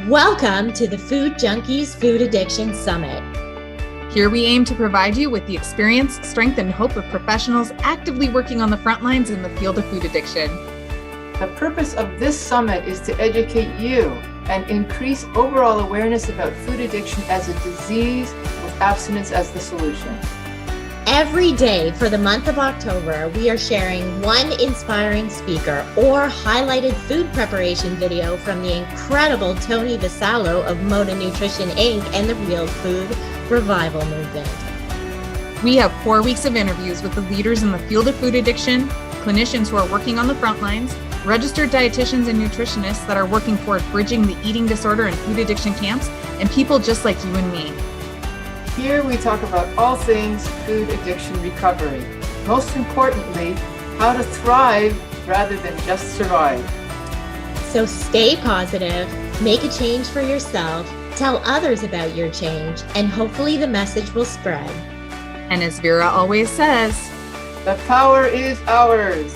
Welcome to the Food Junkies Food Addiction Summit. Here we aim to provide you with the experience, strength, and hope of professionals actively working on the front lines in the field of food addiction. The purpose of this summit is to educate you and increase overall awareness about food addiction as a disease with abstinence as the solution. Every day for the month of October, we are sharing one inspiring speaker or highlighted food preparation video from the incredible Tony Vassallo of Moda Nutrition Inc. and the Real Food Revival Movement. We have 4 weeks of interviews with the leaders in the field of food addiction, clinicians who are working on the front lines, registered dietitians and nutritionists that are working toward bridging the eating disorder and food addiction camps, and people just like you and me. Here we talk about all things food addiction recovery. Most importantly, how to thrive rather than just survive. So stay positive, make a change for yourself, tell others about your change, and hopefully the message will spread. And as Vera always says, the power is ours.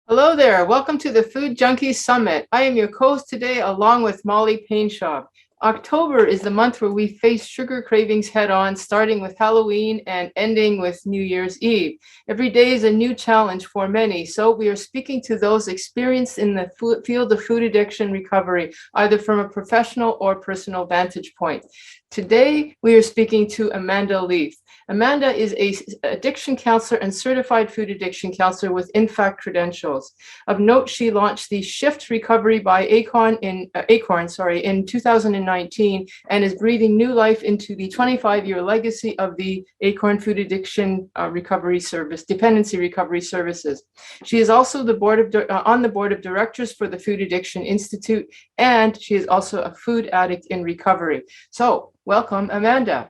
Hello there, welcome to the Food Junkies Summit. I am your host today along with Molly Painshaw. October is the month where we face sugar cravings head on, starting with Halloween and ending with New Year's Eve. Every day is a new challenge for many, so we are speaking to those experienced in the field of food addiction recovery, either from a professional or personal vantage point. Today, we are speaking to Amanda Leith. Amanda is an addiction counselor and certified food addiction counselor with INFACT credentials. Of note, she launched the Shift Recovery by Acorn in 2019 and is breathing new life into the 25-year legacy of the Acorn Food Addiction Recovery Service, Dependency Recovery Services. She is also on the board of directors for the Food Addiction Institute, and she is also a food addict in recovery. So, welcome, Amanda.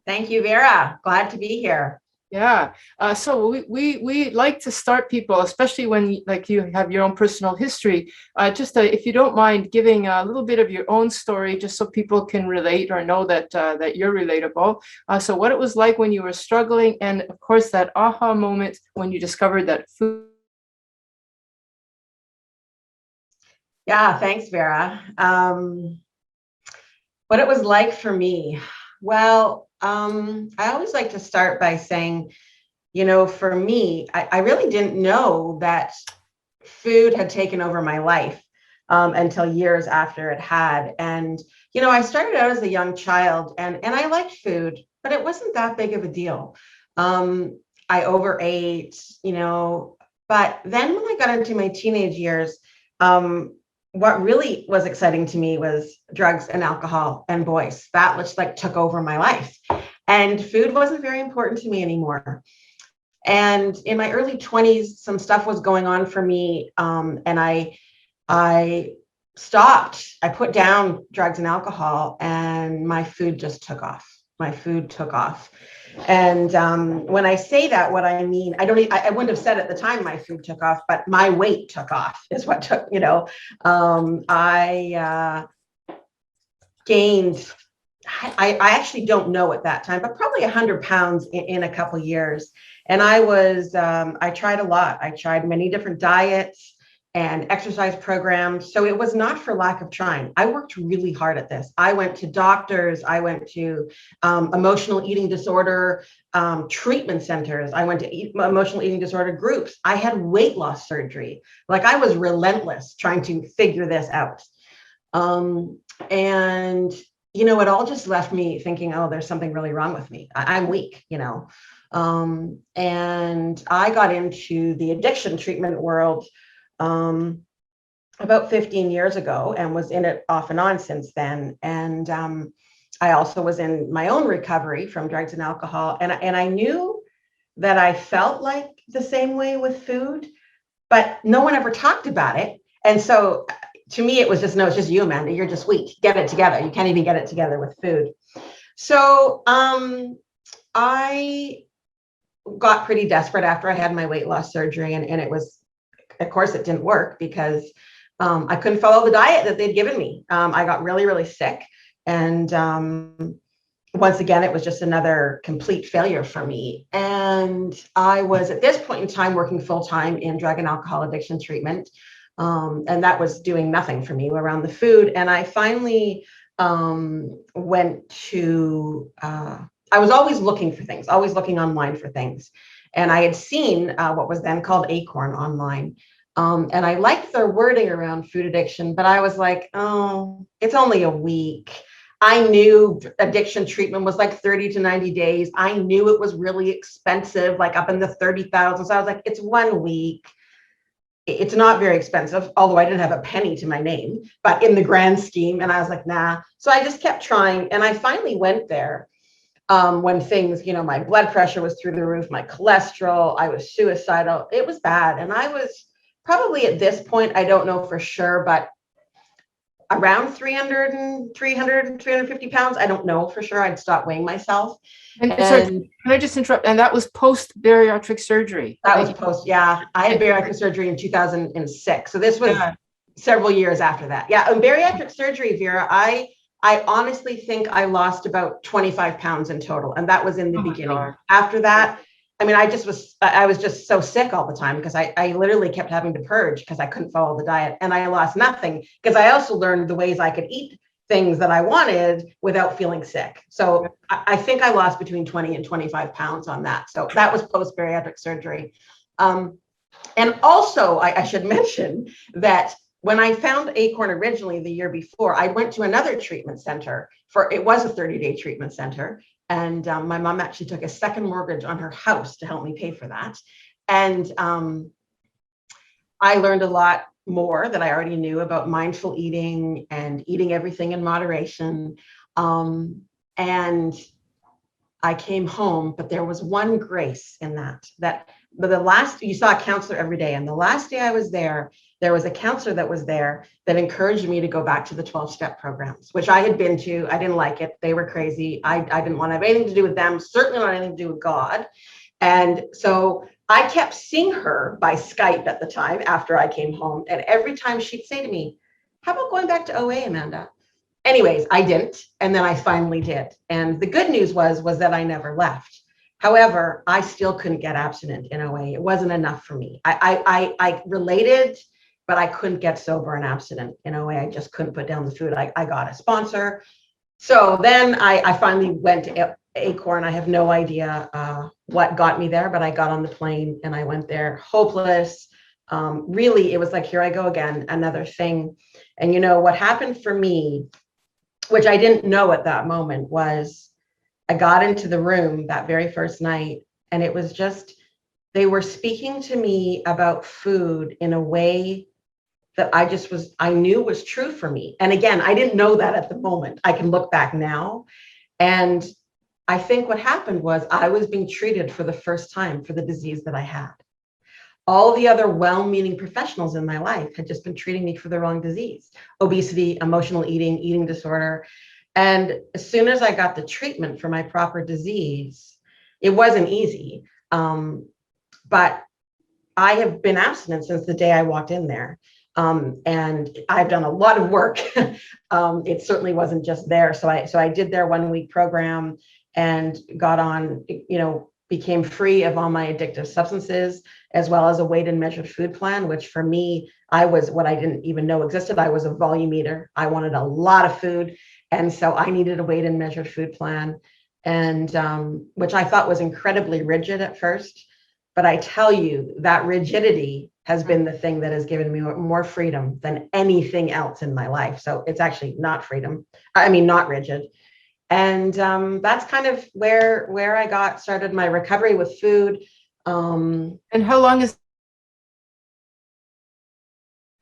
Thank you, Vera. Glad to be here. Yeah. So we like to start people, especially when you have your own personal history. If you don't mind giving a little bit of your own story, just so people can relate or know that you're relatable. So what it was like when you were struggling, and of course that aha moment when you discovered that food. Yeah. Thanks, Vera. What it was like for me. Well, I always like to start by saying, for me, I really didn't know that food had taken over my life until years after it had. And, I started out as a young child and I liked food, but it wasn't that big of a deal. I overate, but then when I got into my teenage years, what really was exciting to me was drugs and alcohol and boys. That which took over my life, and food wasn't very important to me anymore. And in my early 20s, some stuff was going on for me, and I stopped. I put down drugs and alcohol, and my food just took off. My food took off. And when I say that, what I mean, I wouldn't have said at the time my food took off, but my weight took off is what took, I gained, I actually don't know at that time, but probably 100 pounds in a couple of years. And I tried a lot. I tried many different diets and exercise programs. So it was not for lack of trying. I worked really hard at this. I went to doctors. I went to emotional eating disorder treatment centers. I went to emotional eating disorder groups. I had weight loss surgery. I was relentless trying to figure this out. And, it all just left me thinking, oh, there's something really wrong with me. I'm weak, and I got into the addiction treatment world about 15 years ago and was in it off and on since then. And I also was in my own recovery from drugs and alcohol. And I knew that I felt like the same way with food, but no one ever talked about it. And so to me, it was just, no, it's just you, Amanda. You're just weak. Get it together. You can't even get it together with food. So I got pretty desperate after I had my weight loss surgery. And it was, of course, it didn't work because I couldn't follow the diet that they'd given me. I got really, really sick. And once again, it was just another complete failure for me. And I was at this point in time working full time in drug and alcohol addiction treatment. And that was doing nothing for me around the food. And I finally went to, I was always looking for things, always looking online for things. And I had seen what was then called Acorn online. And I liked their wording around food addiction, but I was like, oh, it's only a week. I knew addiction treatment was like 30 to 90 days. I knew it was really expensive, like up in the 30,000. So I was like, it's 1 week. It's not very expensive, although I didn't have a penny to my name, but in the grand scheme. And I was like, nah. So I just kept trying. And I finally went there when things, my blood pressure was through the roof, my cholesterol, I was suicidal. It was bad. And I was probably at this point, I don't know for sure, but around 350 pounds. I don't know for sure. I'd stopped weighing myself. And sorry, can I just interrupt? And that was post bariatric surgery. That was post, yeah. I had bariatric surgery in 2006. So this was several years after that. Yeah, and bariatric surgery, Vera, I honestly think I lost about 25 pounds in total. And that was in the beginning. God. After that, I mean, I was just so sick all the time because I literally kept having to purge because I couldn't follow the diet, and I lost nothing because I also learned the ways I could eat things that I wanted without feeling sick. So I think I lost between 20 and 25 pounds on that. So that was post-bariatric surgery. And also I should mention that when I found Acorn originally the year before, I went to another treatment center it was a 30-day treatment center. And my mom actually took a second mortgage on her house to help me pay for that. And I learned a lot more that I already knew about mindful eating and eating everything in moderation. And I came home, but there was one grace in that you saw a counselor every day. And the last day I was there was a counselor that was there that encouraged me to go back to the 12-step programs, which I had been to. I didn't like it. They were crazy. I didn't want to have anything to do with them, certainly not anything to do with God. And so I kept seeing her by Skype at the time after I came home. And every time she'd say to me, how about going back to OA, Amanda? Anyways, I didn't. And then I finally did. And the good news was that I never left. However, I still couldn't get abstinent in OA. It wasn't enough for me. I related, but I couldn't get sober and abstinent in OA. I just couldn't put down the food. I got a sponsor. So then I finally went to Acorn. I have no idea what got me there, but I got on the plane and I went there hopeless. Really, it was like, here I go again, another thing. And what happened for me, which I didn't know at that moment, was I got into the room that very first night, and it was just, they were speaking to me about food in a way that I knew was true for me. And again, I didn't know that at the moment. I can look back now. And I think what happened was I was being treated for the first time for the disease that I had. All the other well-meaning professionals in my life had just been treating me for the wrong disease: obesity, emotional eating, eating disorder. And as soon as I got the treatment for my proper disease, it wasn't easy. But I have been abstinent since the day I walked in there. And I've done a lot of work. It certainly wasn't just there. So I did their 1-week program and got on, became free of all my addictive substances, as well as a weighed and measured food plan, which for me, I was what I didn't even know existed. I was a volume eater. I wanted a lot of food. And so I needed a weighed and measured food plan, and which I thought was incredibly rigid at first. But I tell you, that rigidity has been the thing that has given me more freedom than anything else in my life. So it's actually not not rigid. And that's kind of where I started my recovery with food. And how long is?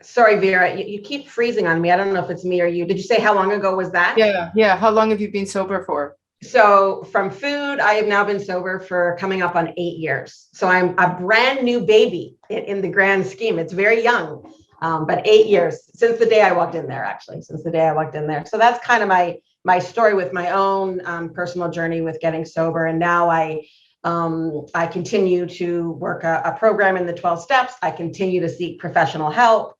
Sorry, Vera, you keep freezing on me. I don't know if it's me or you. Did you say how long ago was that? Yeah. How long have you been sober for? So from food, I have now been sober for coming up on 8 years. So I'm a brand new baby in the grand scheme. It's very young, but 8 years since the day I walked in there, actually, since the day I walked in there. So that's kind of my story with my own personal journey with getting sober. And now I continue to work a program in the 12 steps. I continue to seek professional help.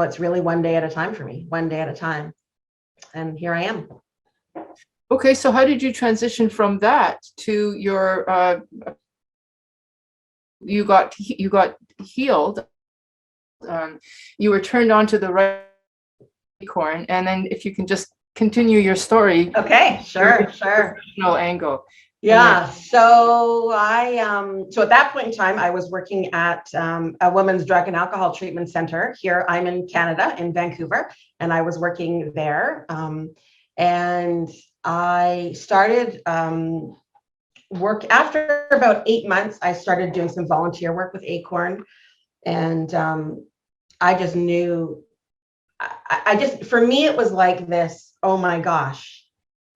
It's really one day at a time for me, one day at a time. And here I am. Okay, so how did you transition from that to your? You got healed you were turned on to the right acorn, and then if you can just continue your story. Okay, sure. Professional angle. Yeah. So so at that point in time, I was working at a women's drug and alcohol treatment center here. I'm in Canada, in Vancouver, and I was working there. And I started work after about 8 months. I started doing some volunteer work with Acorn, and I just knew. I just, for me, it was like this. Oh my gosh.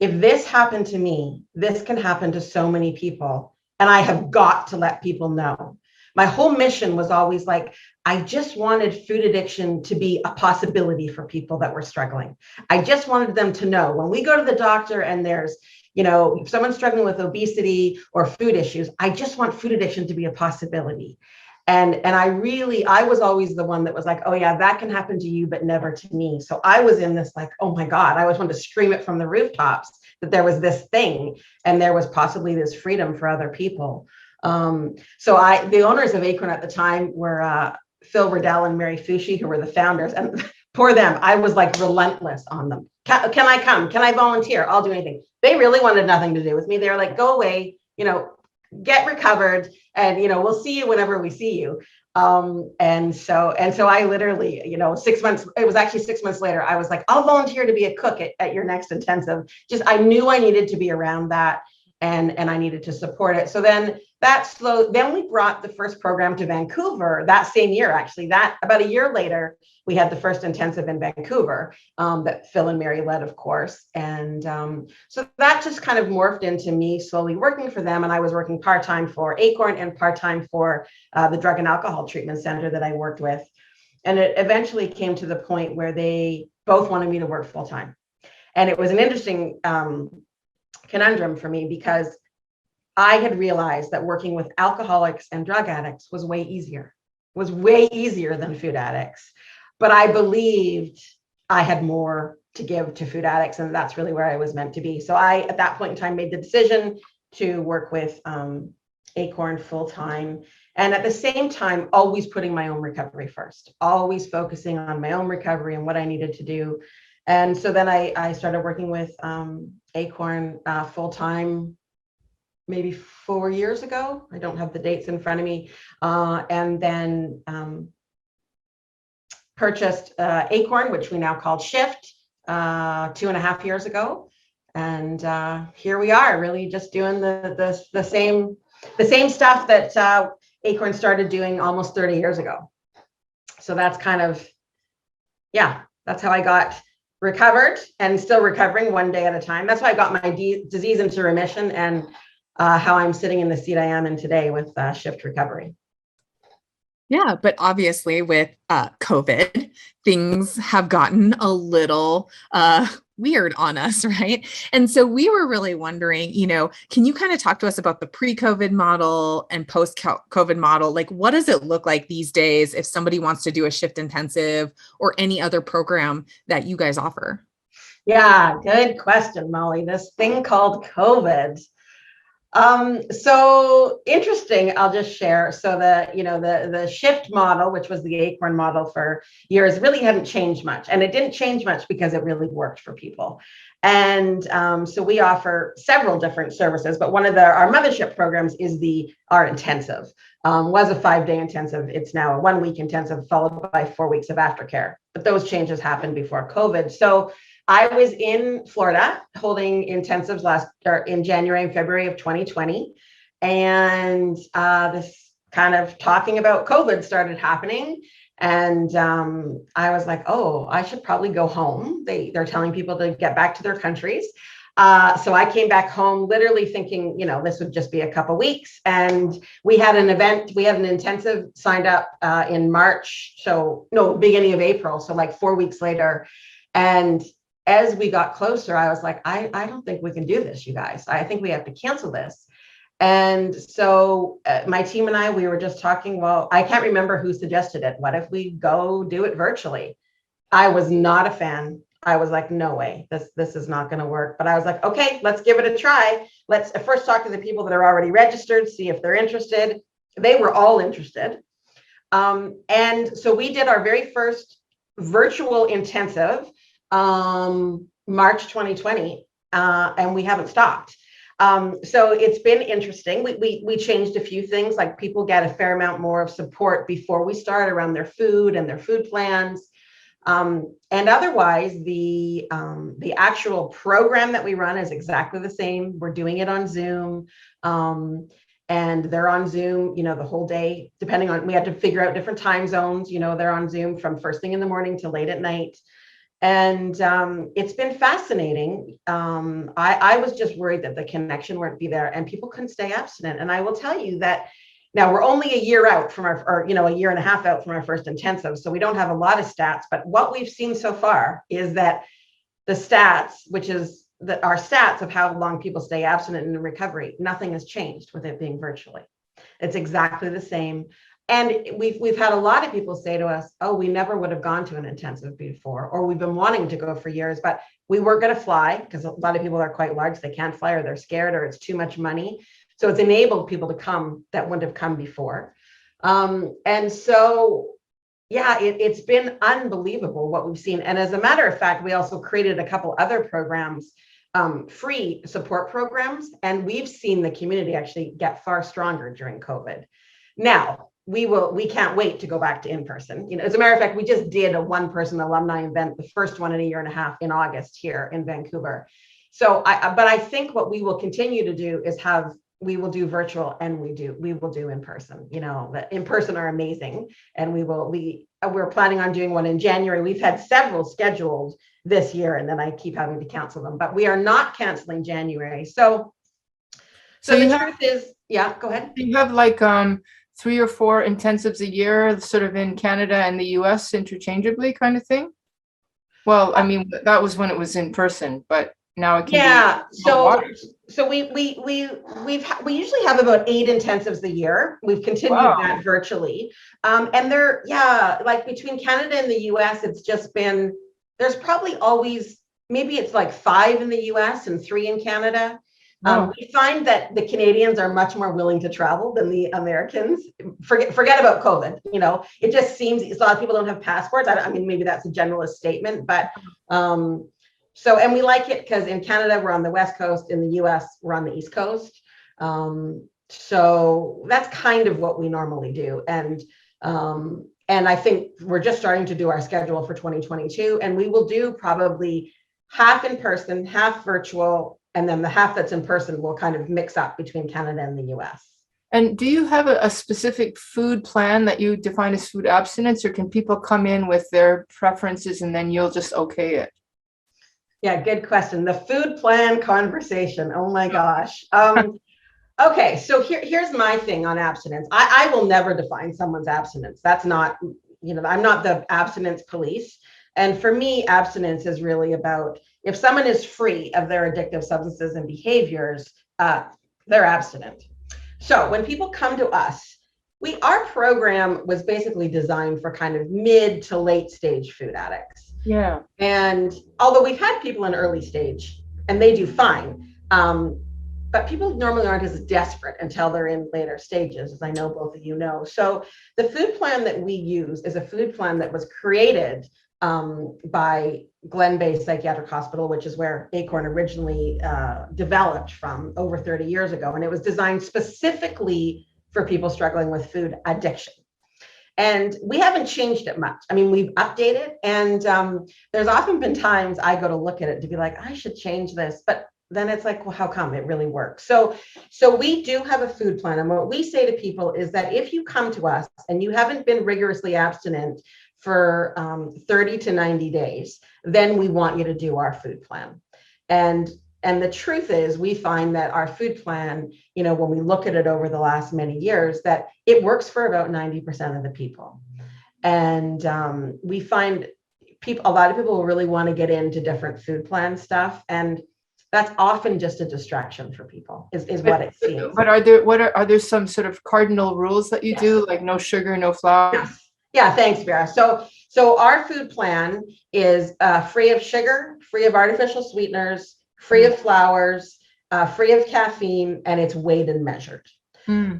If this happened to me, this can happen to so many people. And I have got to let people know. My whole mission was always like, I just wanted food addiction to be a possibility for people that were struggling. I just wanted them to know when we go to the doctor and there's, if someone's struggling with obesity or food issues, I just want food addiction to be a possibility. And I was always the one that was like, oh yeah, that can happen to you, but never to me. So I was in this like, oh my God, I always wanted to scream it from the rooftops that there was this thing and there was possibly this freedom for other people. The owners of Acorn at the time were Phil Riddell and Mary Fushi, who were the founders, and poor them, I was like relentless on them. Can I come? Can I volunteer? I'll do anything. They really wanted nothing to do with me. They were like, go away, get recovered, and we'll see you whenever we see you. And so I literally, 6 months, it was actually 6 months later, I was like, I'll volunteer to be a cook at your next intensive. Just, I knew I needed to be around that, and I needed to support it. So then then we brought the first program to Vancouver that same year, actually. That about a year later, we had the first intensive in Vancouver that Phil and Mary led, of course. And so that just kind of morphed into me slowly working for them. And I was working part-time for Acorn and part-time for the Drug and Alcohol Treatment Center that I worked with. And it eventually came to the point where they both wanted me to work full-time. And it was an interesting conundrum for me because I had realized that working with alcoholics and drug addicts was way easier than food addicts. But I believed I had more to give to food addicts, and that's really where I was meant to be. So I, at that point in time, made the decision to work with Acorn full-time. And at the same time, always putting my own recovery first, always focusing on my own recovery and what I needed to do. And so then I started working with Acorn full-time, maybe 4 years ago. I don't have the dates in front of me. And then purchased Acorn, which we now call Shift, 2.5 years ago. And here we are, really just doing the same stuff that Acorn started doing almost 30 years ago. So that's kind of, that's how I got recovered and still recovering one day at a time. That's how I got my disease into remission, and how I'm sitting in the seat I am in today with Shift Recovery. Yeah, but obviously with COVID, things have gotten a little weird on us, right? And so we were really wondering, can you kind of talk to us about the pre-COVID model and post-COVID model? Like, what does it look like these days if somebody wants to do a Shift intensive or any other program that you guys offer? Yeah, good question, Molly. This thing called COVID. So interesting, I'll just share. So the Shift model, which was the Acorn model for years, really hadn't changed much. And it didn't change much because it really worked for people. And so we offer several different services, but one of our mothership programs is our intensive. Was a 5-day intensive. It's now a 1-week intensive followed by 4 weeks of aftercare. But those changes happened before COVID. So I was in Florida holding intensives in January and February of 2020. And this kind of talking about COVID started happening. And I was like, oh, I should probably go home. They're telling people to get back to their countries. So I came back home literally thinking, this would just be a couple weeks. And we had an intensive signed up in March. Beginning of April. So like 4 weeks later. And as we got closer, I was like, I don't think we can do this, you guys. I think we have to cancel this. And so my team and I, we were just talking, well, I can't remember who suggested it. What if we go do it virtually? I was not a fan. I was like, no way, this is not going to work. But I was like, okay, let's give it a try. Let's first talk to the people that are already registered, see if they're interested. They were all interested. And so we did our very first virtual intensive March 2020, and we haven't stopped. So it's been interesting. We changed a few things, like people get a fair amount more of support before we start around their food and their food plans. And otherwise, the actual program that we run is exactly the same. We're doing it on Zoom. And they're on Zoom, the whole day, depending on, we had to figure out different time zones, they're on Zoom from first thing in the morning to late at night. And it's been fascinating. I was just worried that the connection wouldn't be there and people couldn't stay abstinent. And I will tell you that now we're only a year out from a year and a half out from our first intensive. So we don't have a lot of stats, but what we've seen so far is that the stats, which is our stats of how long people stay abstinent in recovery, nothing has changed with it being virtually. It's exactly the same. And we've had a lot of people say to us, oh, we never would have gone to an intensive before, or we've been wanting to go for years, but we weren't going to fly because a lot of people are quite large. They can't fly or they're scared or it's too much money. So it's enabled people to come that wouldn't have come before. And so, yeah, it's been unbelievable what we've seen. And as a matter of fact, we also created a couple other programs, free support programs, and we've seen the community actually get far stronger during COVID. Now, we can't wait to go back to in-person. As a matter of fact, we just did a one-person alumni event, the first one in a year and a half in August here in Vancouver. So, but I think what we will continue to do is we will do virtual and we will do in person. The in person are amazing, and we're planning on doing one in January. We've had several scheduled this year, and then I keep having to cancel them, but we are not canceling January. So the truth is, yeah, go ahead. You have like 3 or 4 intensives a year, sort of in Canada and the US interchangeably, kind of thing. Well, I mean, that was when it was in person, but now it can be. So we usually have about 8 intensives a year. We've continued that virtually. And like between Canada and the US, it's just been, there's probably always, maybe it's like 5 in the US and 3 in Canada. We find that the Canadians are much more willing to travel than the Americans. Forget about COVID. It just seems a lot of people don't have passports. I mean, maybe that's a generalist statement, but and we like it because in Canada, we're on the West Coast. In the US, we're on the East Coast. So that's kind of what we normally do. And I think we're just starting to do our schedule for 2022. And we will do probably half in person, half virtual. And then the half that's in person will kind of mix up between Canada and the US. And do you have a specific food plan that you define as food abstinence, or can people come in with their preferences and then you'll just okay it? Yeah, good question. The food plan conversation. Oh my gosh. Okay, so here's my thing on abstinence. I will never define someone's abstinence. That's not, I'm not the abstinence police. And for me, abstinence is really about, if someone is free of their addictive substances and behaviors, they're abstinent. So when people come to us, our program was basically designed for kind of mid to late stage food addicts. Yeah. And although we've had people in early stage and they do fine, but people normally aren't as desperate until they're in later stages, as I know both of you know. So the food plan that we use is a food plan that was created by Glen Bay Psychiatric Hospital, which is where Acorn originally developed from over 30 years ago. And it was designed specifically for people struggling with food addiction. And we haven't changed it much. I mean, we've updated, and there's often been times I go to look at it to be like, I should change this. But then it's like, well, how come it really works? So we do have a food plan. And what we say to people is that if you come to us and you haven't been rigorously abstinent for 30 to 90 days, then we want you to do our food plan. And the truth is, we find that our food plan, when we look at it over the last many years, that it works for about 90% of the people. And we find a lot of people really want to get into different food plan stuff. And that's often just a distraction for people, is what it seems. But are there some sort of cardinal rules that you do, like no sugar, no flour? Yes. Yeah, thanks, Vera. So our food plan is free of sugar, free of artificial sweeteners, free of flours, free of caffeine, and it's weighed and measured.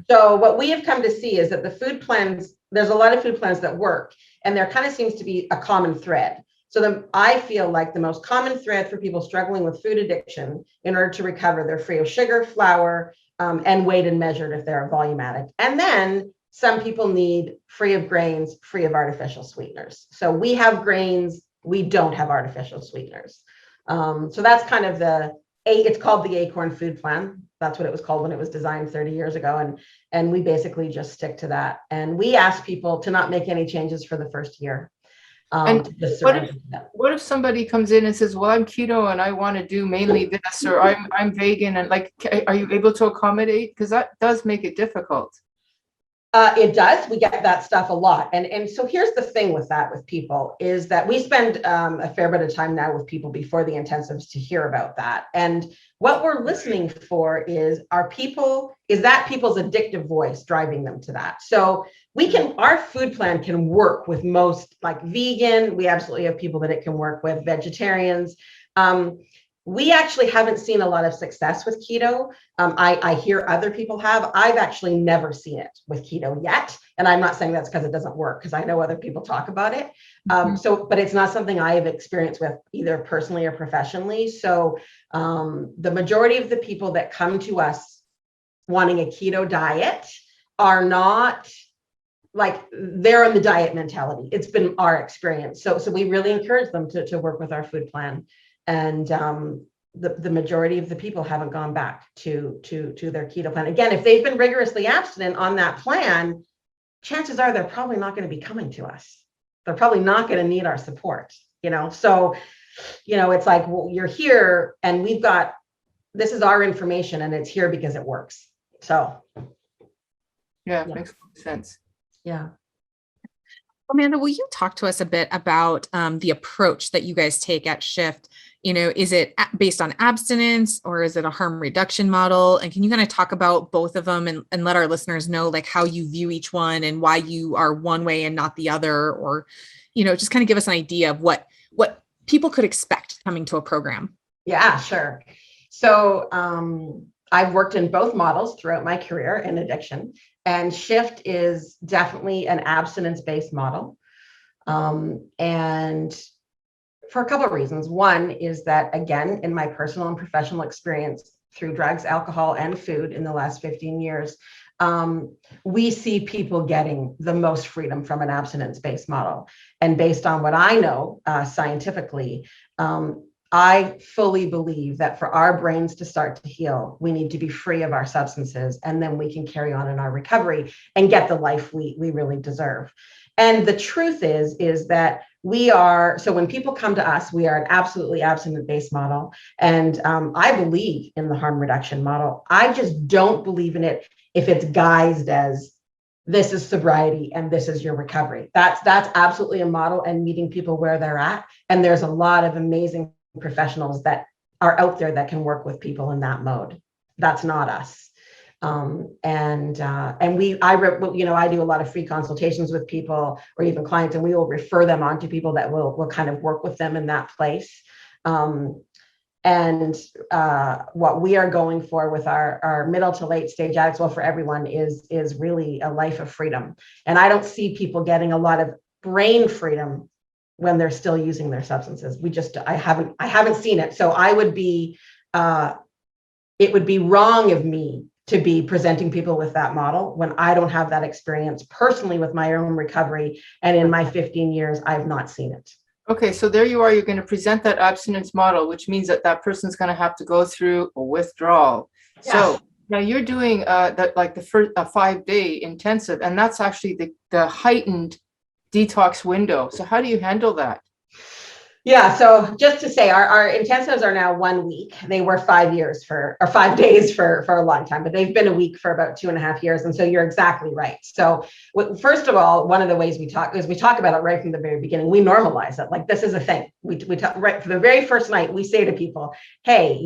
So what we have come to see is that the food plans, there's a lot of food plans that work, and there kind of seems to be a common thread. So I feel like the most common thread for people struggling with food addiction in order to recover, they're free of sugar, flour, and weighed and measured if they're a volume addict. And then some people need free of grains, free of artificial sweeteners. So we have grains, we don't have artificial sweeteners. So that's kind of it's called the Acorn Food Plan. That's what it was called when it was designed 30 years ago. And we basically just stick to that. And we ask people to not make any changes for the first year. And what if somebody comes in and says, well, I'm keto and I want to do mainly this, or I'm vegan, and like, are you able to accommodate? Because that does make it difficult. It does. We get that stuff a lot. And so here's the thing with people is that we spend a fair bit of time now with people before the intensives to hear about that. And what we're listening for is that people's addictive voice driving them to that. So our food plan can work with most, like vegan. We absolutely have people that it can work with, vegetarians. We actually haven't seen a lot of success with keto. I hear other people have. I've actually never seen it with keto yet. And I'm not saying that's because it doesn't work, because I know other people talk about it. But it's not something I have experienced with either personally or professionally. So the majority of the people that come to us wanting a keto diet are not like they're in the diet mentality. It's been our experience. So we really encourage them to work with our food plan. And the majority of the people haven't gone back to their keto plan. Again, if they've been rigorously abstinent on that plan, chances are they're probably not going to be coming to us. They're probably not going to need our support, So, it's like, well, you're here and this is our information and it's here because it works. So. Yeah, makes sense. Yeah. Amanda, will you talk to us a bit about the approach that you guys take at Shift? Is it based on abstinence or is it a harm reduction model? And can you kind of talk about both of them and let our listeners know like how you view each one and why you are one way and not the other, or, just kind of give us an idea of what people could expect coming to a program? Yeah, sure. So I've worked in both models throughout my career in addiction, and Shift is definitely an abstinence-based model. And for a couple of reasons. One is that, again, in my personal and professional experience through drugs, alcohol, and food in the last 15 years, we see people getting the most freedom from an abstinence-based model. And based on what I know scientifically, I fully believe that for our brains to start to heal, we need to be free of our substances, and then we can carry on in our recovery and get the life we really deserve. And the truth is that so when people come to us, we are an absolutely abstinence-based model. And I believe in the harm reduction model. I just don't believe in it if it's guised as this is sobriety and this is your recovery. That's absolutely a model and meeting people where they're at. And there's a lot of amazing professionals that are out there that can work with people in that mode. That's not us. I do a lot of free consultations with people or even clients, and we will refer them on to people that will kind of work with them in that place. What we are going for with our middle to late stage addicts, well, for everyone, is really a life of freedom. And I don't see people getting a lot of brain freedom when they're still using their substances. I haven't seen it. So it would be wrong of me to be presenting people with that model when I don't have that experience personally with my own recovery. And in my 15 years, I've not seen it. Okay, so there you are. You're going to present that abstinence model, which means that person's going to have to go through a withdrawal. Yes. So now you're doing the first 5-day intensive, and that's actually the heightened detox window. So how do you handle that? Yeah, so just to say, our intensives are now 1 week. They were 5 days for a long time, but they've been a week for about 2.5 years. And so you're exactly right. So first of all, one of the ways we talk about it right from the very beginning. We normalize it. Like, this is a thing. We talk right from the very first night. We say to people, hey,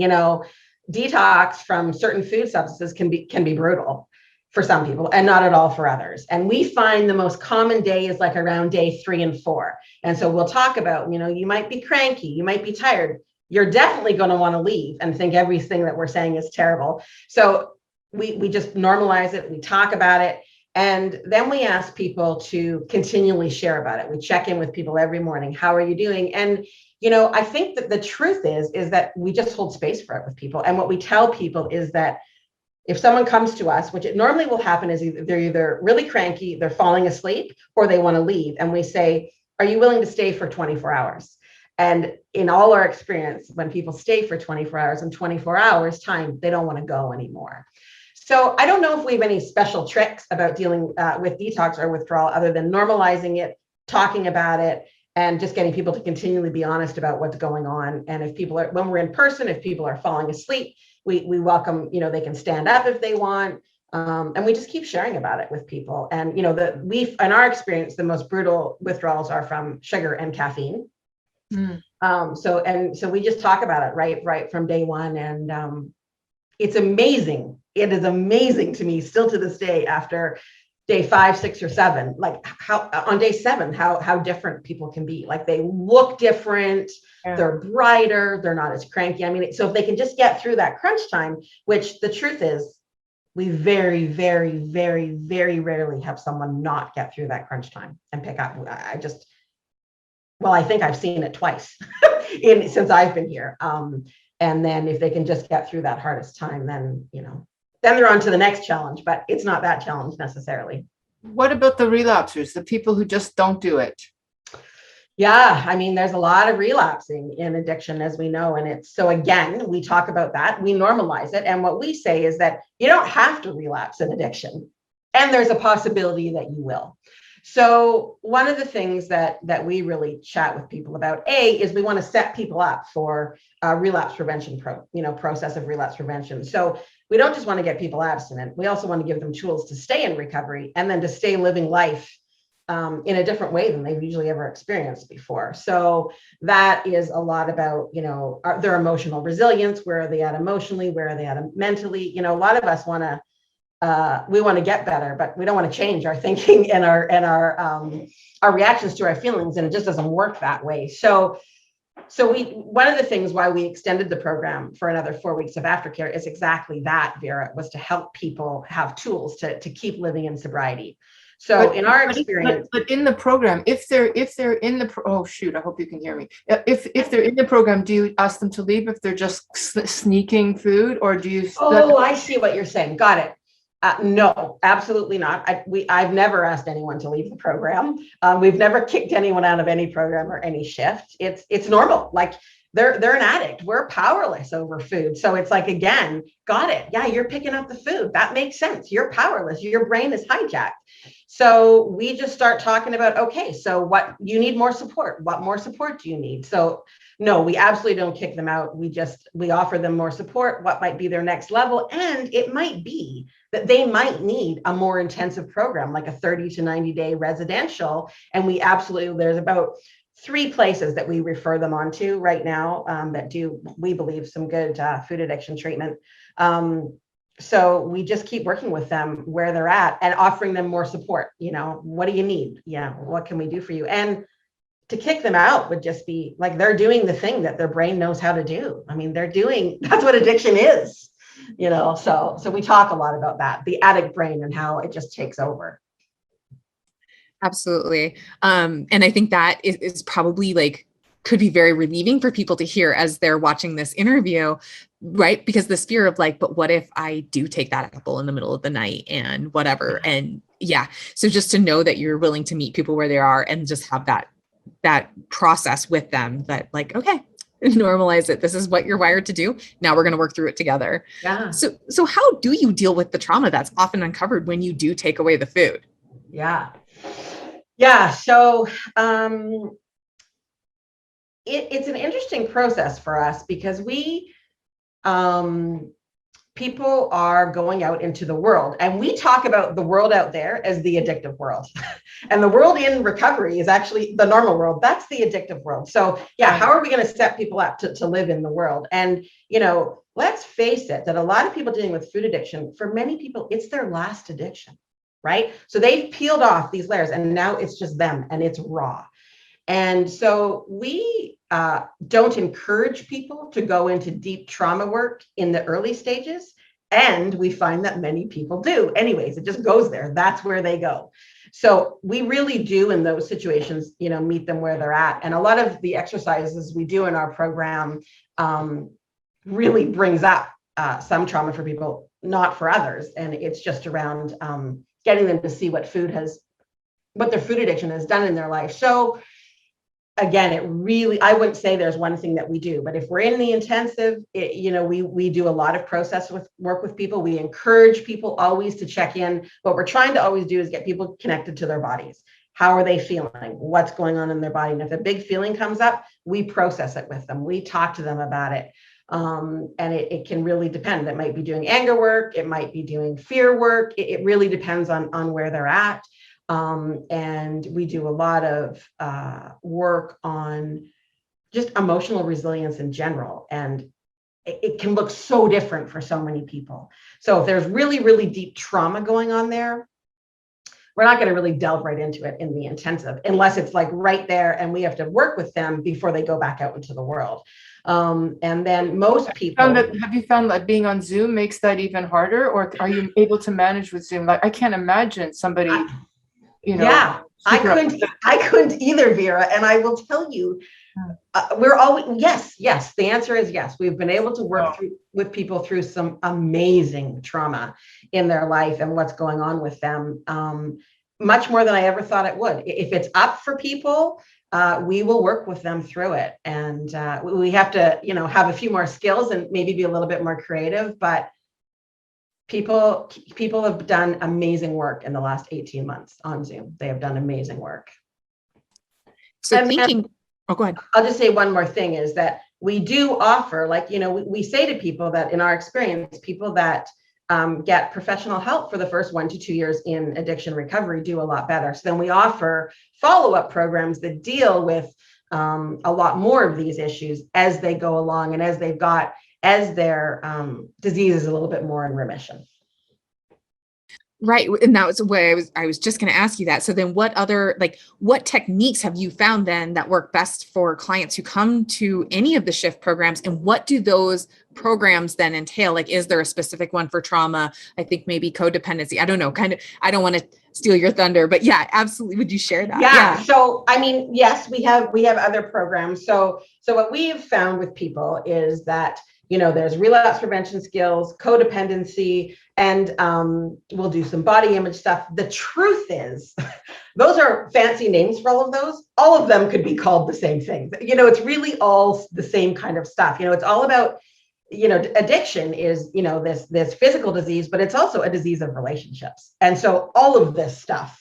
detox from certain food substances can be brutal for some people and not at all for others. And we find the most common day is like around day 3 and 4. And so we'll talk about, you might be cranky, you might be tired. You're definitely going to want to leave and think everything that we're saying is terrible. So we just normalize it, we talk about it, and then we ask people to continually share about it. We check in with people every morning. How are you doing? And I think that the truth is that we just hold space for it with people. And what we tell people is that if someone comes to us, which it normally will happen, is they're either really cranky, they're falling asleep, or they want to leave. And we say, are you willing to stay for 24 hours? And in all our experience, when people stay for 24 hours and 24 hours time, they don't want to go anymore. So I don't know if we have any special tricks about dealing with detox or withdrawal other than normalizing it, talking about it, and just getting people to continually be honest about what's going on. And if people are, when we're in person, if people are falling asleep, we welcome, they can stand up if they want. And we just keep sharing about it with people. And, in our experience, the most brutal withdrawals are from sugar and caffeine. So we just talk about it right from day one. And it's amazing. It is amazing to me still to this day, after day 5, 6, or 7, like how on day 7, how different people can be. Like they look different, they're brighter, they're not as cranky. I mean, so if they can just get through that crunch time, which the truth is, we very, very, very, very rarely have someone not get through that crunch time and pick up. I think I've seen it twice since I've been here. And then if they can just get through that hardest time, then, then they're on to the next challenge, but it's not that challenge necessarily. What about the relapsers, the people who just don't do it? Yeah, I mean, there's a lot of relapsing in addiction, as we know. And so again, we talk about that, we normalize it. And what we say is that you don't have to relapse in addiction. And there's a possibility that you will. So one of the things that we really chat with people about, is we want to set people up for a relapse prevention process of relapse prevention. So we don't just want to get people abstinent. We also want to give them tools to stay in recovery and then to stay living life in a different way than they've usually ever experienced before. So that is a lot about, their emotional resilience. Where are they at emotionally? Where are they at mentally? A lot of us want to, we want to get better, but we don't want to change our thinking and our reactions to our feelings. And it just doesn't work that way. So one of the things why we extended the program for another 4 weeks of aftercare is exactly that, Vera, was to help people have tools to keep living in sobriety. So in our experience, but in the program, if they're in the oh shoot, I hope you can hear me. If they're in the program, do you ask them to leave if they're just sneaking food, or do you? I see what you're saying. Got it. No, absolutely not. I've never asked anyone to leave the program. We've never kicked anyone out of any program or any shift. It's normal. Like they're an addict. We're powerless over food. So it's like, again, got it. Yeah, you're picking up the food. That makes sense. You're powerless. Your brain is hijacked. So we just start talking about, okay, so what you need more support. What more support do you need? So no, we absolutely don't kick them out. We offer them more support. What might be their next level? And it might be that they might need a more intensive program, like a 30 to 90 day residential. And there's about 3 places that we refer them on to right now that do, we believe, some good food addiction treatment. So we just keep working with them where they're at and offering them more support. What do you need? Yeah, what can we do for you? And to kick them out would just be like they're doing the thing that their brain knows how to do. I mean, that's what addiction is, so we talk a lot about that, the addict brain and how it just takes over. Absolutely. And I think that is probably could be very relieving for people to hear as they're watching this interview, right? Because this fear of but what if I do take that apple in the middle of the night and whatever? And yeah, so just to know that you're willing to meet people where they are and just have that process with them that okay, normalize it. This is what you're wired to do. Now we're going to work through it together. Yeah. So how do you deal with the trauma that's often uncovered when you do take away the food? Yeah. So, it's an interesting process for us because people are going out into the world, and we talk about the world out there as the addictive world. And the world in recovery is actually the normal world. That's the addictive world. So yeah, how are we going to set people up to live in the world? And, let's face it, that a lot of people dealing with food addiction, for many people, it's their last addiction, right? So they've peeled off these layers and now it's just them and it's raw. And so we don't encourage people to go into deep trauma work in the early stages. And we find that many people do. Anyways, it just goes there. That's where they go. So we really do in those situations, meet them where they're at. And a lot of the exercises we do in our program really brings up some trauma for people, not for others. And it's just around getting them to see what their food addiction has done in their life. So again, I wouldn't say there's one thing that we do, but if we're in the intensive, we do a lot of work with people. We encourage people always to check in. What we're trying to always do is get people connected to their bodies. How are they feeling? What's going on in their body? And if a big feeling comes up, we process it with them. We talk to them about it. And it can really depend. It might be doing anger work. It might be doing fear work. It really depends on where they're at. And we do a lot of work on just emotional resilience in general. And it can look so different for so many people. So if there's really, really deep trauma going on there, we're not going to really delve right into it in the intensive unless it's like right there and we have to work with them before they go back out into the world. And then most people. Have you found that being on Zoom makes that even harder, or are you able to manage with Zoom? Like, I can't imagine somebody, Yeah, I couldn't either, Vera. And I will tell you, we're always, yes. The answer is yes. We've been able to work with people through some amazing trauma in their life and what's going on with them. Much more than I ever thought it would. If it's up for people, we will work with them through it. And we have to, have a few more skills and maybe be a little bit more creative, but people have done amazing work in the last 18 months on Zoom. They have done amazing work. So go ahead. I'll just say one more thing is that we do offer, we say to people that in our experience, people that get professional help for the first 1 to 2 years in addiction recovery do a lot better. So then we offer follow-up programs that deal with a lot more of these issues as they go along and as their disease is a little bit more in remission. Right. And that was the way I was just going to ask you that. So then what techniques have you found then that work best for clients who come to any of the shift programs, and what do those programs then entail? Like, is there a specific one for trauma? I think maybe codependency. I don't know, I don't want to steal your thunder, but yeah, absolutely. Would you share that? Yeah. So, yes, we have other programs. So what we have found with people is that, there's relapse prevention skills, codependency, and we'll do some body image stuff. The truth is, those are fancy names for all of those. All of them could be called the same thing. It's really all the same kind of stuff. It's all about, addiction is, this physical disease, but it's also a disease of relationships. And so all of this stuff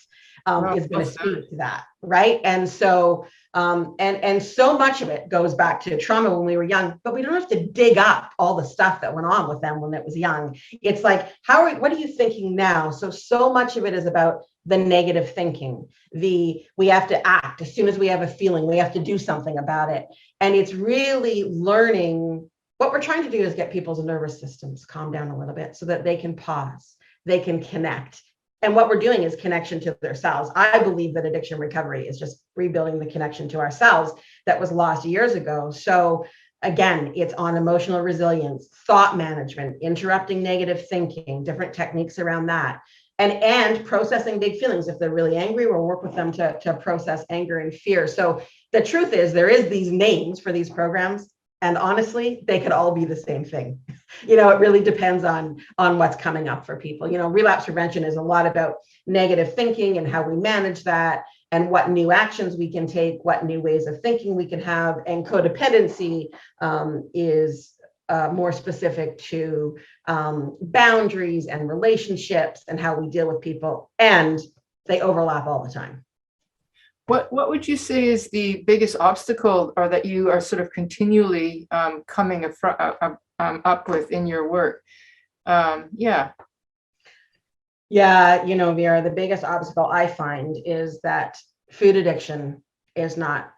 is going to speak to that, right? And so and so much of it goes back to trauma when we were young, but we don't have to dig up all the stuff that went on with them when it was young. It's like, what are you thinking now? So much of it is about the negative thinking. We have to act as soon as we have a feeling, we have to do something about it. And it's really learning. What we're trying to do is get people's nervous systems calm down a little bit so that they can pause, they can connect. And what we're doing is connection to their selves. I believe that addiction recovery is just rebuilding the connection to ourselves that was lost years ago. So again, it's on emotional resilience, thought management, interrupting negative thinking, different techniques around that, and processing big feelings. If they're really angry, we'll work with them to process anger and fear. So the truth is, there is these names for these programs, and honestly, they could all be the same thing. It really depends on what's coming up for people. Relapse prevention is a lot about negative thinking and how we manage that, and what new actions we can take, what new ways of thinking we can have. And codependency is more specific to boundaries and relationships and how we deal with people, and they overlap all the time. What would you say is the biggest obstacle, or that you are sort of continually coming up with in your work? Yeah, Vera, the biggest obstacle I find is that food addiction is not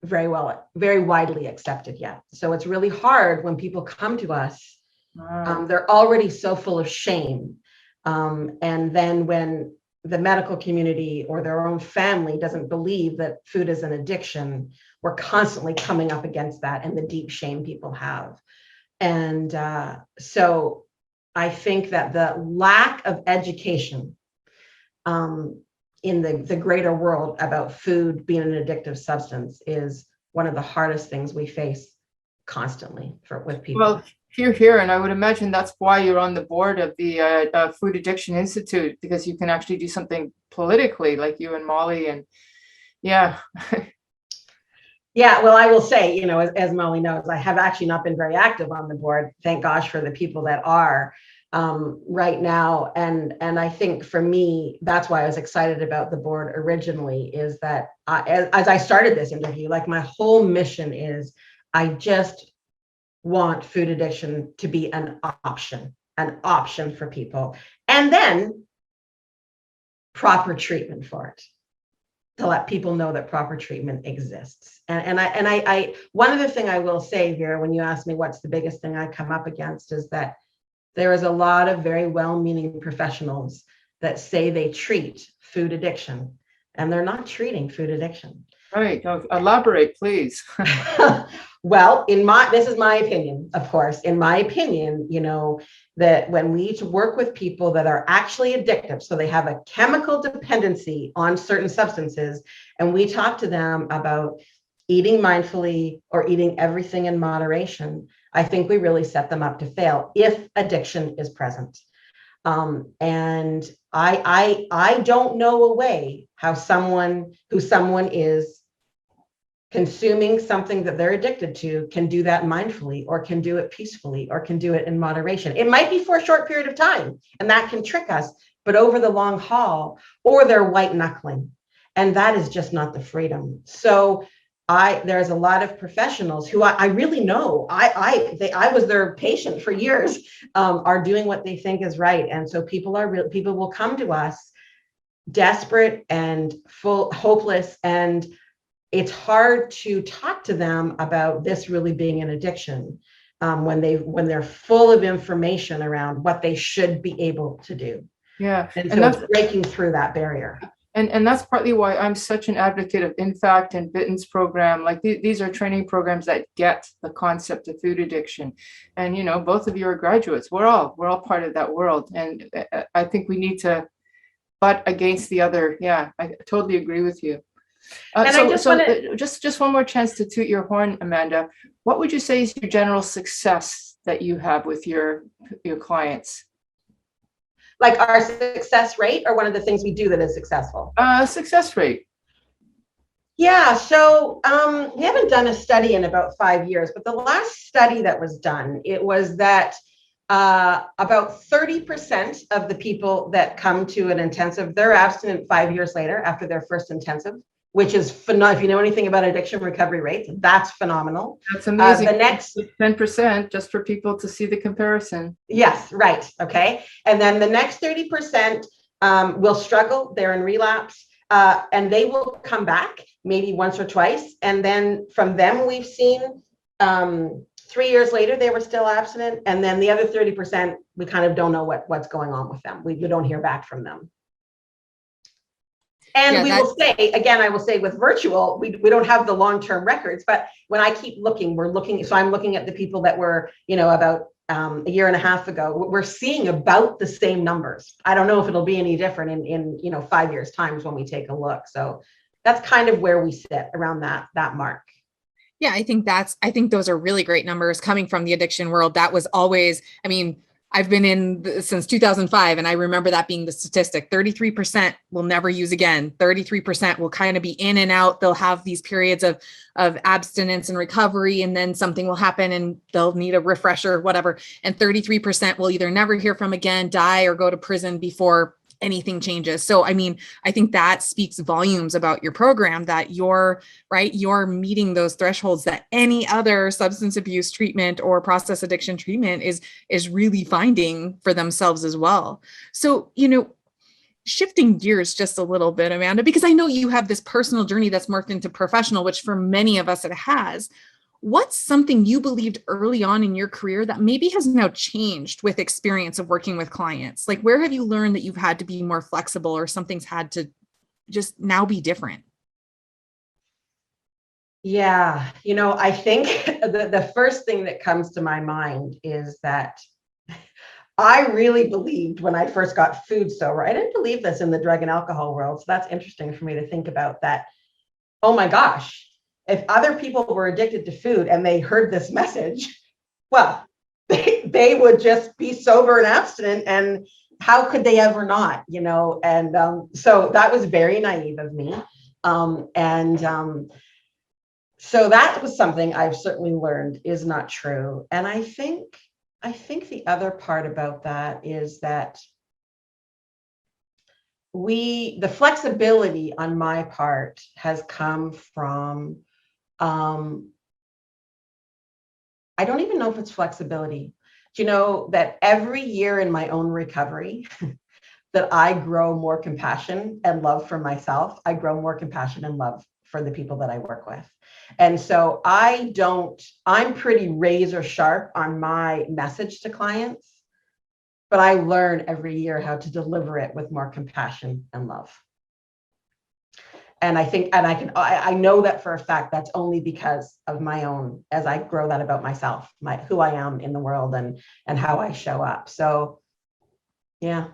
very widely accepted yet. So it's really hard when people come to us. They're already so full of shame. And then when the medical community or their own family doesn't believe that food is an addiction, we're constantly coming up against that and the deep shame people have. And so I think that the lack of education in the greater world about food being an addictive substance is one of the hardest things we face constantly with people. Well, here, and I would imagine that's why you're on the board of the Food Addiction Institute, because you can actually do something politically, like you and Molly, and yeah. Yeah, well, I will say, as Molly knows, I have actually not been very active on the board. Thank gosh for the people that are right now. And I think for me, that's why I was excited about the board originally, is that as I started this interview, like my whole mission is I just want food addiction to be an option for people, and then proper treatment for it, to let people know that proper treatment exists. And I one other thing I will say here, when you ask me what's the biggest thing I come up against, is that there is a lot of very well-meaning professionals that say they treat food addiction, and they're not treating food addiction. Right. Elaborate, please. Well, this is my opinion, of course. In my opinion, that when we work with people that are actually addictive, so they have a chemical dependency on certain substances, and we talk to them about eating mindfully or eating everything in moderation, I think we really set them up to fail if addiction is present. And I don't know a way how someone is consuming something that they're addicted to can do that mindfully, or can do it peacefully, or can do it in moderation. It might be for a short period of time, and that can trick us, but over the long haul, or they're white knuckling, and that is just not the freedom. So there's a lot of professionals who I really know, I was their patient for years, are doing what they think is right. And so people will come to us desperate and hopeless, and it's hard to talk to them about this really being an addiction when they're full of information around what they should be able to do. Yeah, and so that's breaking through that barrier. And that's partly why I'm such an advocate of INFACT and Bitten's program. Like these are training programs that get the concept of food addiction. And both of you are graduates. We're all part of that world. And I think we need to butt against the other. Yeah, I totally agree with you. Just one more chance to toot your horn, Amanda. What would you say is your general success that you have with your clients? Like our success rate, or one of the things we do that is successful? Success rate. Yeah, so we haven't done a study in about 5 years, but the last study that was done, it was that about 30% of the people that come to an intensive, they're abstinent 5 years later after their first intensive, which is phenomenal. If you know anything about addiction recovery rates, that's phenomenal. That's amazing. The next 10%, just for people to see the comparison. Yes, right. Okay. And then the next 30% will struggle. They're in relapse, and they will come back maybe once or twice. And then from them, we've seen 3 years later, they were still abstinent. And then the other 30%, we kind of don't know what's going on with them. We don't hear back from them. And I will say with virtual, we don't have the long-term records, but when I keep looking, so I'm looking at the people that were, about a year and a half ago, we're seeing about the same numbers. I don't know if it'll be any different in 5 years' time when we take a look. So that's kind of where we sit around that mark. Yeah, I think those are really great numbers coming from the addiction world. That was always, I've been in since 2005, and I remember that being the statistic. 33% will never use again. 33% will kind of be in and out. They'll have these periods of abstinence and recovery, and then something will happen and they'll need a refresher, whatever. And 33% will either never hear from again, die, or go to prison before anything changes. So, I think that speaks volumes about your program, that you're meeting those thresholds that any other substance abuse treatment or process addiction treatment is really finding for themselves as well. So, shifting gears just a little bit, Amanda, because I know you have this personal journey that's morphed into professional, which for many of us it has. What's something you believed early on in your career that maybe has now changed with experience of working with clients? Like, where have you learned that you've had to be more flexible, or something's had to just now be different? Yeah, I think the first thing that comes to my mind is that I really believed when I first got food sober, I didn't believe this in the drug and alcohol world. So that's interesting for me to think about that. Oh my gosh, if other people were addicted to food and they heard this message, well, they would just be sober and abstinent. And how could they ever not, you know? And so that was very naive of me. So that was something I've certainly learned is not true. And I think the other part about that is that the flexibility on my part has come from, I don't even know if it's flexibility. Do you know that every year in my own recovery, that I grow more compassion and love for myself, I grow more compassion and love for the people that I work with. And so I'm pretty razor sharp on my message to clients, but I learn every year how to deliver it with more compassion and love. And I know that for a fact, that's only because of my own, as I grow that about myself, who I am in the world and how I show up. So, yeah.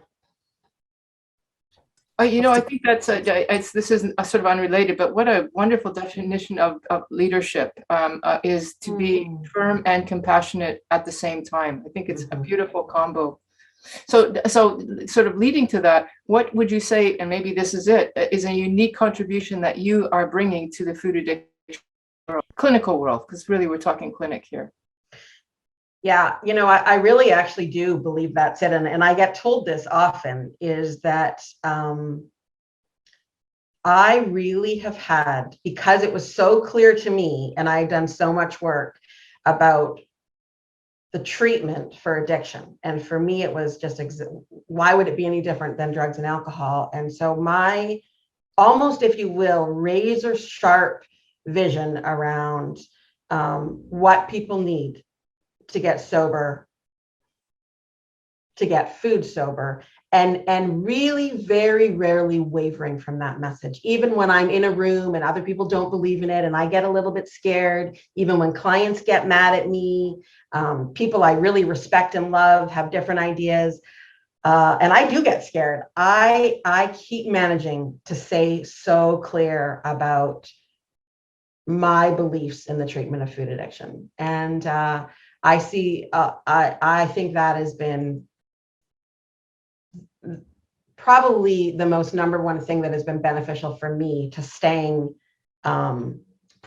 I think this is a sort of unrelated, but what a wonderful definition of leadership is to be firm and compassionate at the same time. I think it's a beautiful combo. So sort of leading to that, what would you say, and maybe this is a unique contribution that you are bringing to the food addiction world, clinical world, because really we're talking clinic here. Yeah, I really actually do believe that's it. And I get told this often, is that I really have had, because it was so clear to me, and I've done so much work about the treatment for addiction. And for me, it was just, why would it be any different than drugs and alcohol? And so my, almost, if you will, razor sharp vision around what people need to get sober, to get food sober, and really very rarely wavering from that message. Even when I'm in a room and other people don't believe in it and I get a little bit scared, even when clients get mad at me, people I really respect and love have different ideas, and I do get scared. I keep managing to stay so clear about my beliefs in the treatment of food addiction. And I think that has been probably the most number one thing that has been beneficial for me to staying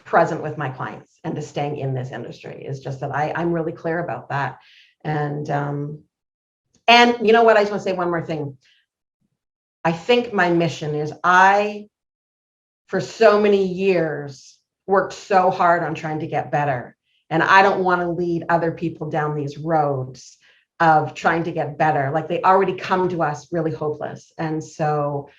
present with my clients and to staying in this industry, is just that I'm really clear about that. And you know what, I just want to say one more thing. I think my mission is, for so many years, worked so hard on trying to get better. And I don't want to lead other people down these roads of trying to get better. Like, they already come to us really hopeless. And so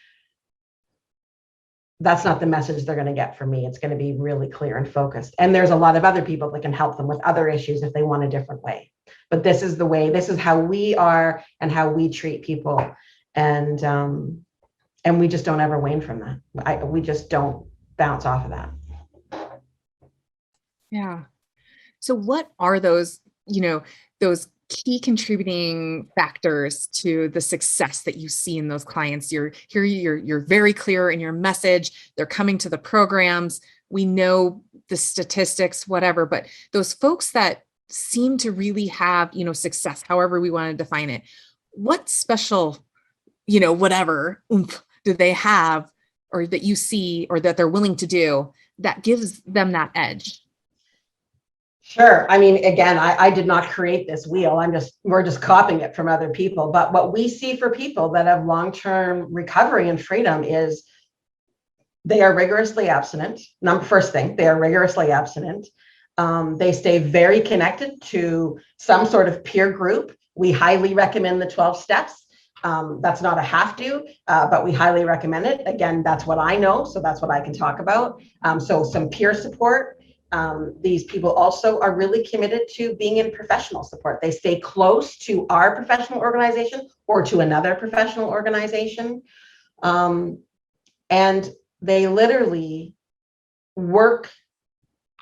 that's not the message they're going to get from me. It's going to be really clear and focused. And there's a lot of other people that can help them with other issues if they want a different way. But this is the way, this is how we are and how we treat people. And we just don't ever wane from that. We just don't bounce off of that. Yeah. So what are those key contributing factors to the success that you see in those clients? You're very clear in your message. They're coming to the programs. We know the statistics, whatever, but those folks that seem to really have, success, however we want to define it, what special, whatever oomph do they have, or that you see, or that they're willing to do, that gives them that edge? Sure. I mean, again, I did not create this wheel. We're just copying it from other people. But what we see for people that have long-term recovery and freedom is they are rigorously abstinent. First thing, they are rigorously abstinent. They stay very connected to some sort of peer group. We highly recommend the 12 steps. That's not a have to, but we highly recommend it. Again, that's what I know. So that's what I can talk about. So some peer support. These people also are really committed to being in professional support. They stay close to our professional organization or to another professional organization. And they literally work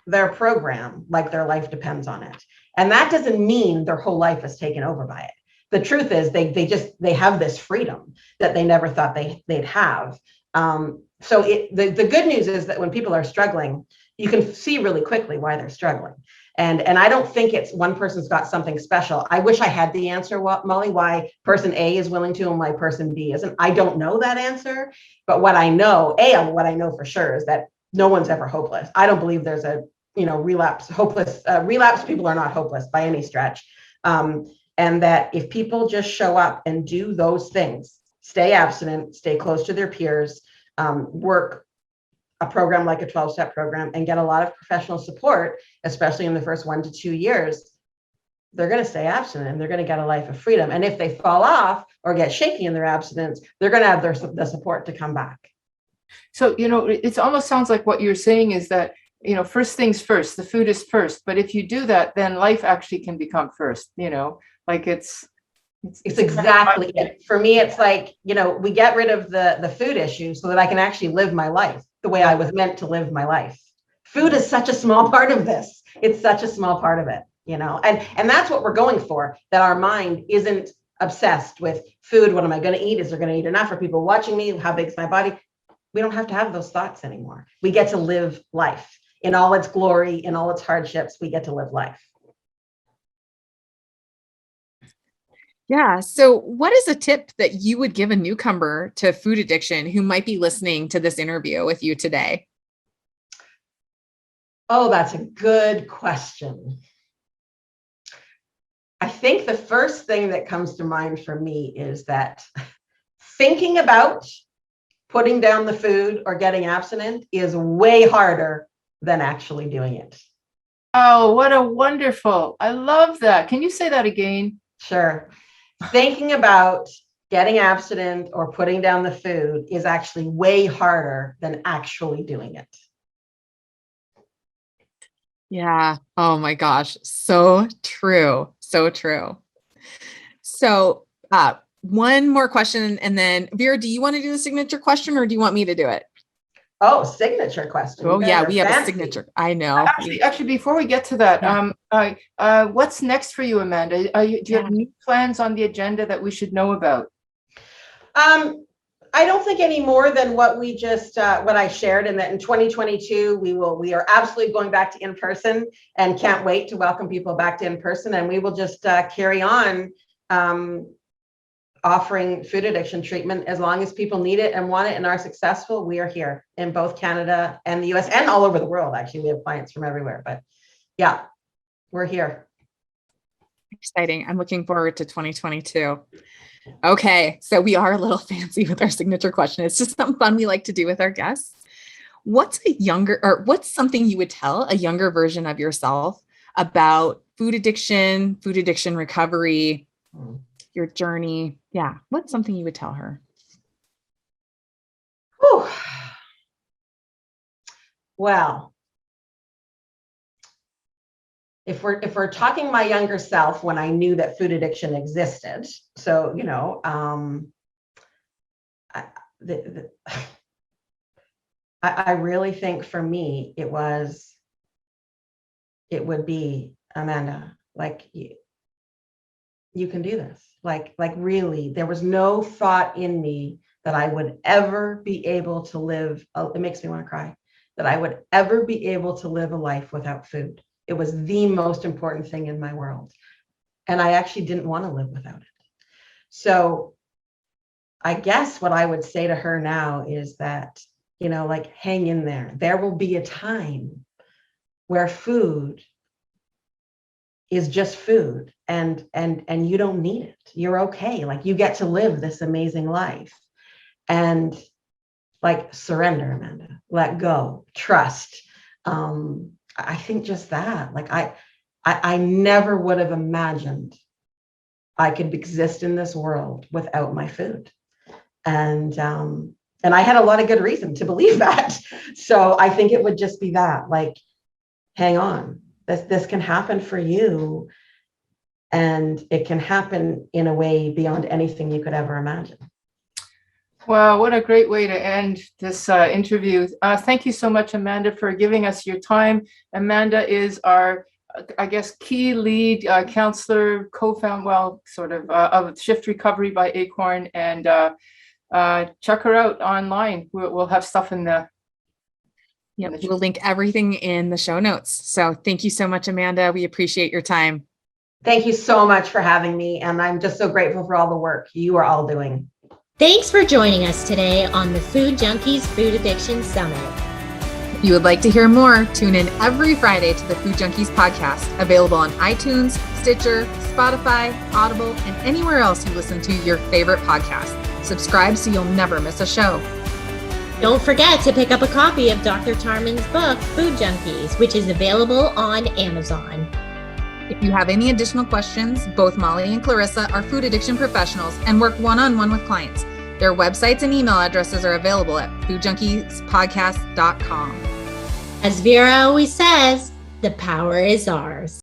their program like their life depends on it. And that doesn't mean their whole life is taken over by it. the truth is they have this freedom that they never thought they'd have. So the good news is that when people are struggling, you can see really quickly why they're struggling. And I don't think it's one person's got something special. I wish I had the answer, Molly, why person A is willing to and why person B isn't. I don't know that answer, but what I know for sure is that no one's ever hopeless. I don't believe there's a, relapse people are not hopeless by any stretch. And that if people just show up and do those things, stay abstinent, stay close to their peers, work a program like a 12-step program and get a lot of professional support, especially in the first 1 to 2 years, they're going to stay abstinent and they're going to get a life of freedom. And if they fall off or get shaky in their abstinence, they're going to have the support to come back. So, it almost sounds like what you're saying is that, first things first, the food is first. But if you do that, then life actually can become first, like it's exactly it. For me, it's like, we get rid of the food issue so that I can actually live my life the way I was meant to live my life. Food is such a small part of this. It's such a small part of it, and that's what we're going for, that our mind isn't obsessed with food. What am I going to eat? Is there going to eat enough? Are people watching me? How big is my body? We don't have to have those thoughts anymore. We get to live life in all its glory, in all its hardships. We get to live life. Yeah. So what is a tip that you would give a newcomer to food addiction who might be listening to this interview with you today? Oh, that's a good question. I think the first thing that comes to mind for me is that thinking about putting down the food or getting abstinent is way harder than actually doing it. Oh, what a wonderful, I love that. Can you say that again? Sure. Thinking about getting abstinent or putting down the food is actually way harder than actually doing it. Yeah. Oh my gosh. So true. So true. So, one more question. And then Vera, do you want to do the signature question or do you want me to do it? Oh, signature question. Oh yeah, we have a signature. I know. Actually, before we get to that, what's next for you, Amanda? Do you have new plans on the agenda that we should know about? I don't think any more than what we just what I shared, and that in 2022 we are absolutely going back to in person and can't wait to welcome people back to in person, and we will just carry on offering food addiction treatment as long as people need it and want it and are successful. We are here in both Canada and the US and all over the world. Actually, we have clients from everywhere, but yeah, we're here. Exciting. I'm looking forward to 2022. Okay. So we are a little fancy with our signature question. It's just something fun we like to do with our guests. What's something you would tell a younger version of yourself about food addiction recovery, your journey? Yeah. What's something you would tell her? Whew. Well, if we're talking my younger self when I knew that food addiction existed, so I really think for me it would be, Amanda, like you can do this. Like really, there was no thought in me that I would ever be able to live. It makes me want to cry. That I would ever be able to live a life without food. It was the most important thing in my world. And I actually didn't want to live without it. So I guess what I would say to her now is that, hang in there. There will be a time where food is just food and you don't need it. You're okay. Like, you get to live this amazing life. And surrender, Amanda, let go, trust. I think just that, I never would have imagined I could exist in this world without my food. And I had a lot of good reason to believe that. So I think it would just be that, hang on, this can happen for you. And it can happen in a way beyond anything you could ever imagine. Wow, what a great way to end this interview. Thank you so much, Amanda, for giving us your time. Amanda is our I guess, key lead counselor, co-founder, of Shift Recovery by Acorn, and check her out online. We'll have stuff in the. Yep, we'll link everything in the show notes. So thank you so much, Amanda. We appreciate your time. Thank you so much for having me. And I'm just so grateful for all the work you are all doing. Thanks for joining us today on the Food Junkies Food Addiction Summit. If you would like to hear more, tune in every Friday to the Food Junkies podcast, available on iTunes, Stitcher, Spotify, Audible, and anywhere else you listen to your favorite podcast. Subscribe so you'll never miss a show. Don't forget to pick up a copy of Dr. Tarman's book, Food Junkies, which is available on Amazon. If you have any additional questions, both Molly and Clarissa are food addiction professionals and work one-on-one with clients. Their websites and email addresses are available at foodjunkiespodcast.com. As Vera always says, the power is ours.